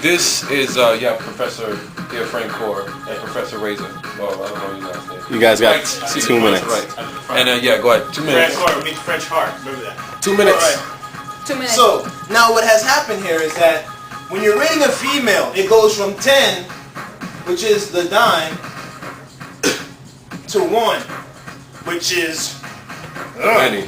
This is Professor Francouer and Professor Razah. Well, I don't know your last name. You guys got 2 minutes. Right. And go ahead. 2 minutes. Francouer means French heart. Remember that. 2 minutes. All right. 2 minutes. So, now what has happened here is that when you're rating a female, it goes from 10, which is the dime, to 1, which is... Many.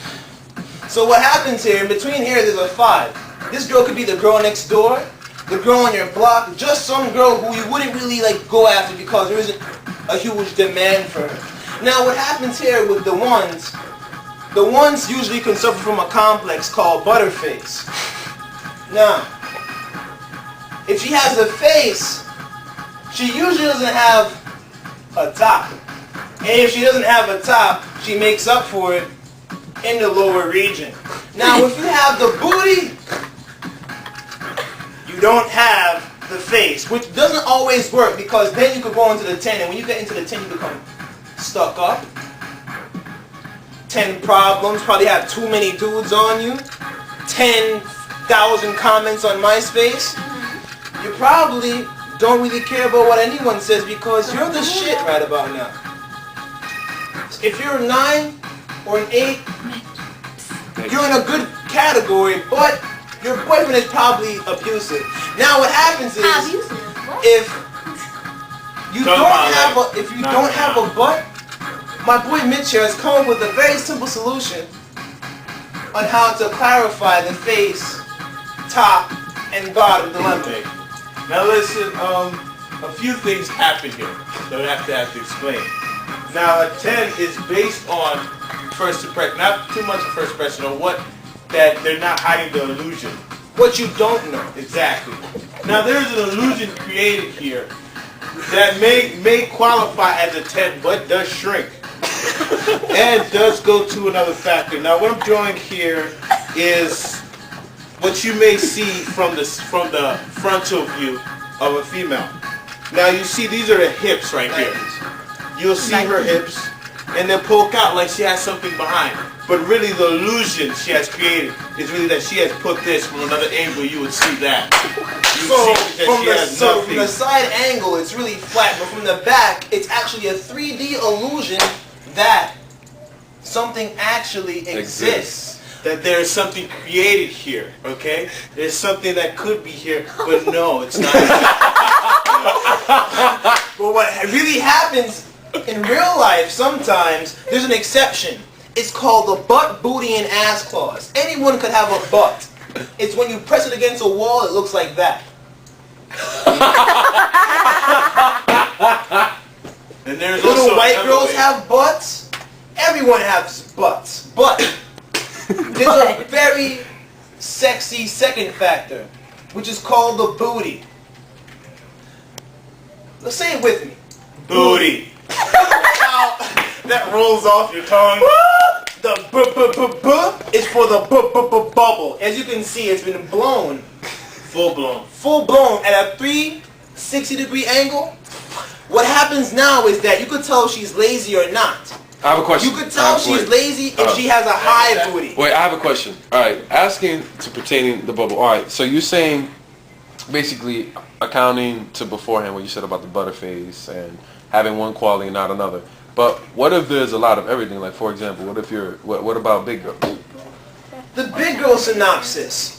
So what happens here, in between here, there's a 5. This girl could be the girl next door, the girl on your block, just some girl who you wouldn't really go after because there isn't a huge demand for her. Now what happens here with the ones usually can suffer from a complex called butterface. Now, if she has a face, she usually doesn't have a top. And if she doesn't have a top, she makes up for it in the lower region. Now, if you have the booty, you don't have the face, which doesn't always work because then you could go into the 10, and when you get into the 10, you become stuck up. 10 problems, probably have too many dudes on you, 10,000 comments on MySpace. You probably don't really care about what anyone says because you're the shit right about now. If you're a 9 or an 8, you're in a good category, but your boyfriend is probably abusive. Now what happens is, if you don't have a butt, my boy Mitch here has come up with a very simple solution on how to clarify the face, top, and bottom dilemma. Now listen, a few things happen here that we have to explain. Now a 10 is based on first impression, not too much of first impression, or that they're not hiding the illusion. What you don't know. Exactly. Now there's an illusion created here that may qualify as a 10, but does shrink. And does go to another factor. Now what I'm drawing here is what you may see from the frontal view of a female. Now you see these are the hips right here. You'll see her hips, and they'll poke out like she has something behind. But really the illusion she has created is really that she has put this from another angle. You would see that. From the side angle, it's really flat, but from the back, it's actually a 3D illusion that something actually exists. That there's something created here, okay? There's something that could be here, but no, it's not. But what really happens in real life sometimes, there's an exception. It's called the butt, booty, and ass clause. Anyone could have a butt. It's when you press it against a wall, it looks like that. And there's Little also white girls have butts. Everyone has butts. But there's a very sexy second factor, which is called the booty. Let's say it with me. Booty. That rolls off your tongue. The b is for the bubble. As you can see, it's been blown. Full blown. Full blown at a 360-degree angle. What happens now is that you could tell if she's lazy or not. I have a question. You could tell she's lazy if she has a high booty. Wait, I have a question. All right, asking to pertaining the bubble. All right, so you're saying basically accounting to beforehand what you said about the butterface and having one quality and not another. But what if there's a lot of everything? Like, for example, what about big girl? The big girl synopsis.